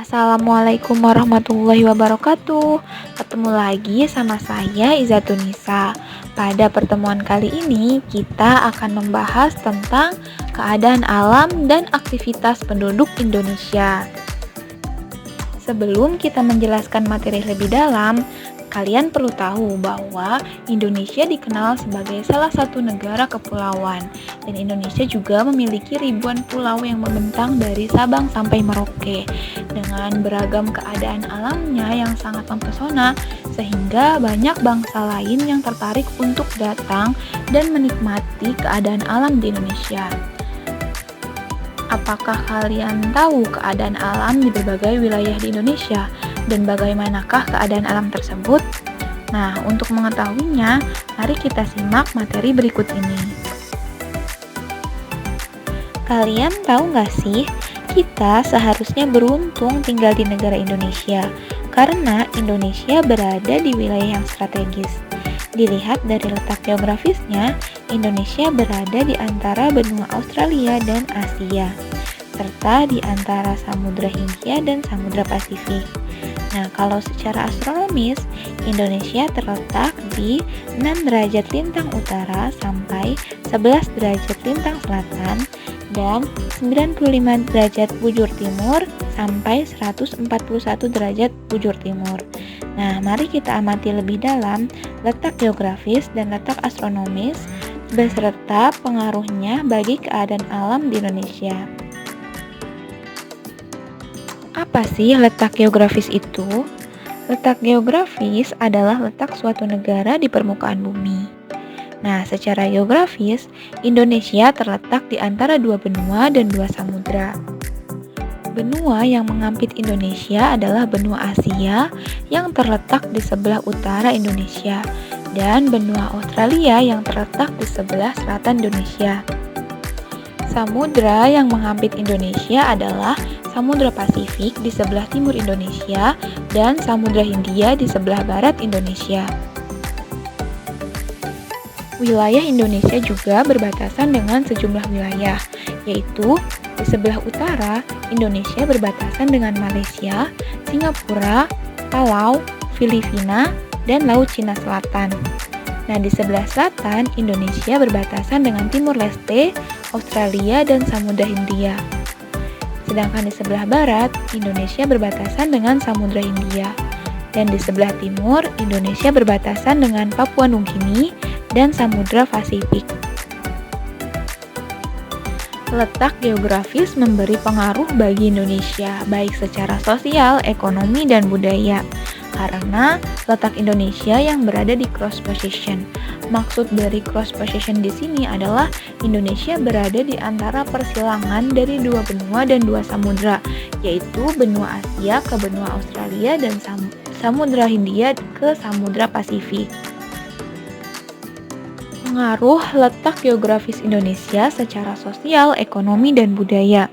Assalamualaikum warahmatullahi wabarakatuh. Ketemu lagi sama saya Izatunisa. Pada pertemuan kali ini kita akan membahas tentang keadaan alam dan aktivitas penduduk Indonesia. Sebelum kita menjelaskan materi lebih dalam, kalian perlu tahu bahwa Indonesia dikenal sebagai salah satu negara kepulauan, dan Indonesia juga memiliki ribuan pulau yang membentang dari Sabang sampai Merauke, dengan beragam keadaan alamnya yang sangat mempesona, sehingga banyak bangsa lain yang tertarik untuk datang dan menikmati keadaan alam di Indonesia. Apakah kalian tahu keadaan alam di berbagai wilayah di Indonesia dan bagaimanakah keadaan alam tersebut? Nah, untuk mengetahuinya, mari kita simak materi berikut ini. Kalian tahu nggak sih, kita seharusnya beruntung tinggal di negara Indonesia karena Indonesia berada di wilayah yang strategis. Dilihat dari letak geografisnya, Indonesia berada di antara benua Australia dan Asia, serta di antara Samudra Hindia dan Samudra Pasifik. Nah, kalau secara astronomis, Indonesia terletak di 6 derajat lintang utara sampai 11 derajat lintang selatan dan 95 derajat bujur timur sampai 141 derajat bujur timur. Nah, mari kita amati lebih dalam letak geografis dan letak astronomis beserta pengaruhnya bagi keadaan alam di Indonesia. Apa sih letak geografis itu? Letak geografis adalah letak suatu negara di permukaan bumi. Nah, secara geografis, Indonesia terletak di antara dua benua dan dua samudra. Benua yang mengampit Indonesia adalah benua Asia yang terletak di sebelah utara Indonesia dan benua Australia yang terletak di sebelah selatan Indonesia. Samudra yang mengampit Indonesia adalah Samudra Pasifik di sebelah timur Indonesia dan Samudra Hindia di sebelah barat Indonesia. Wilayah Indonesia juga berbatasan dengan sejumlah wilayah, yaitu di sebelah utara, Indonesia berbatasan dengan Malaysia, Singapura, Palau, Filipina, dan Laut Cina Selatan. Nah, di sebelah selatan, Indonesia berbatasan dengan Timur Leste, Australia, dan Samudra Hindia. Sedangkan di sebelah barat, Indonesia berbatasan dengan Samudra Hindia. Dan di sebelah timur, Indonesia berbatasan dengan Papua Nugini dan Samudra Pasifik. Letak geografis memberi pengaruh bagi Indonesia, baik secara sosial, ekonomi, dan budaya. Karena letak Indonesia yang berada di cross position. Maksud dari cross position di sini adalah Indonesia berada di antara persilangan dari dua benua dan dua samudra, yaitu benua Asia ke benua Australia dan Samudra Hindia ke Samudra Pasifik. Pengaruh letak geografis Indonesia secara sosial, ekonomi, dan budaya.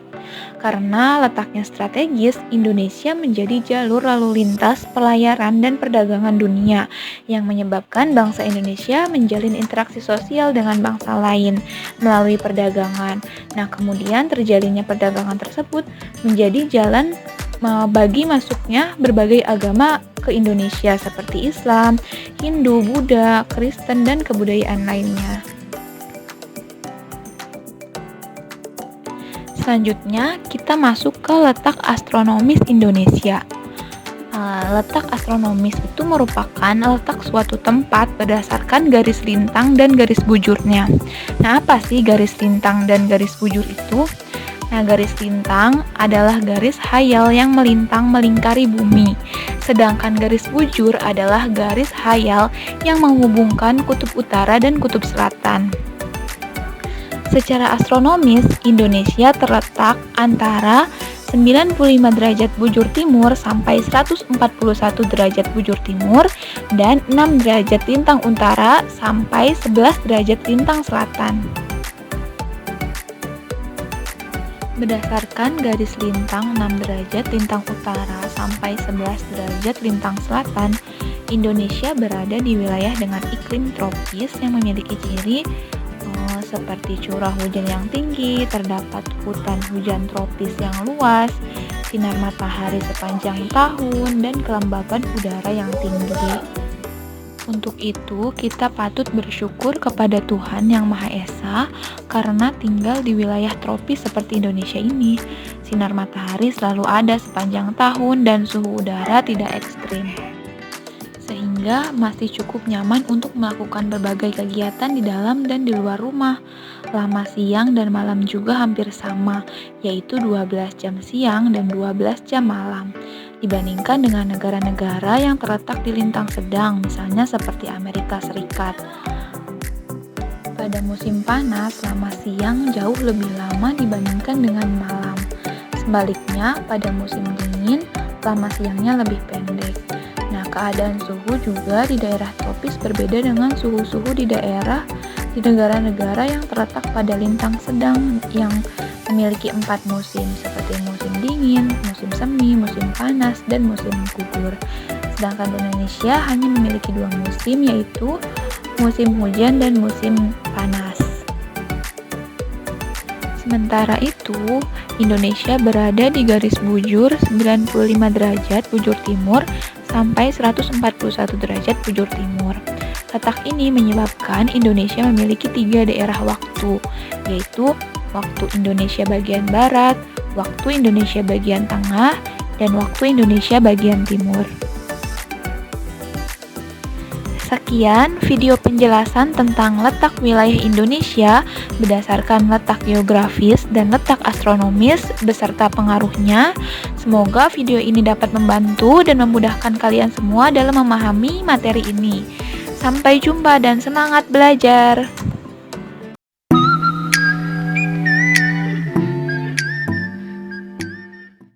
Karena letaknya strategis, Indonesia menjadi jalur lalu lintas pelayaran dan perdagangan dunia yang menyebabkan bangsa Indonesia menjalin interaksi sosial dengan bangsa lain melalui perdagangan. Nah, kemudian terjalinnya perdagangan tersebut menjadi jalan bagi masuknya berbagai agama ke Indonesia seperti Islam, Hindu, Buddha, Kristen, dan kebudayaan lainnya. Selanjutnya, kita masuk ke letak astronomis Indonesia. Letak astronomis itu merupakan letak suatu tempat berdasarkan garis lintang dan garis bujurnya. Nah, apa sih garis lintang dan garis bujur itu? Nah, garis lintang adalah garis khayal yang melintang melingkari bumi. Sedangkan garis bujur adalah garis khayal yang menghubungkan kutub utara dan kutub selatan. Secara astronomis, Indonesia terletak antara 95 derajat bujur timur sampai 141 derajat bujur timur dan 6 derajat lintang utara sampai 11 derajat lintang selatan. Berdasarkan garis lintang 6 derajat lintang utara sampai 11 derajat lintang selatan, Indonesia berada di wilayah dengan iklim tropis yang memiliki ciri seperti curah hujan yang tinggi, terdapat hutan hujan tropis yang luas, sinar matahari sepanjang tahun, dan kelembaban udara yang tinggi. Untuk itu, kita patut bersyukur kepada Tuhan Yang Maha Esa karena tinggal di wilayah tropis seperti Indonesia ini. Sinar matahari selalu ada sepanjang tahun dan suhu udara tidak ekstrim, sehingga masih cukup nyaman untuk melakukan berbagai kegiatan di dalam dan di luar rumah. Lama siang dan malam juga hampir sama, yaitu 12 jam siang dan 12 jam malam. Dibandingkan dengan negara-negara yang terletak di lintang sedang, misalnya seperti Amerika Serikat. Pada musim panas, lama siang jauh lebih lama dibandingkan dengan malam. Sebaliknya, pada musim dingin, lama siangnya lebih pendek. Nah, keadaan suhu juga di daerah tropis berbeda dengan suhu-suhu di negara-negara yang terletak pada lintang sedang yang memiliki 4 musim seperti musim dingin, musim semi, musim panas, dan musim gugur. Sedangkan Indonesia hanya memiliki 2 musim, yaitu musim hujan dan musim panas. Sementara itu, Indonesia berada di garis bujur 95 derajat bujur timur sampai 141 derajat bujur timur. Letak ini menyebabkan Indonesia memiliki 3 daerah waktu, yaitu waktu Indonesia bagian barat, waktu Indonesia bagian tengah, dan waktu Indonesia bagian timur. Sekian video penjelasan tentang letak wilayah Indonesia berdasarkan letak geografis dan letak astronomis beserta pengaruhnya. Semoga video ini dapat membantu dan memudahkan kalian semua dalam memahami materi ini. Sampai jumpa dan semangat belajar!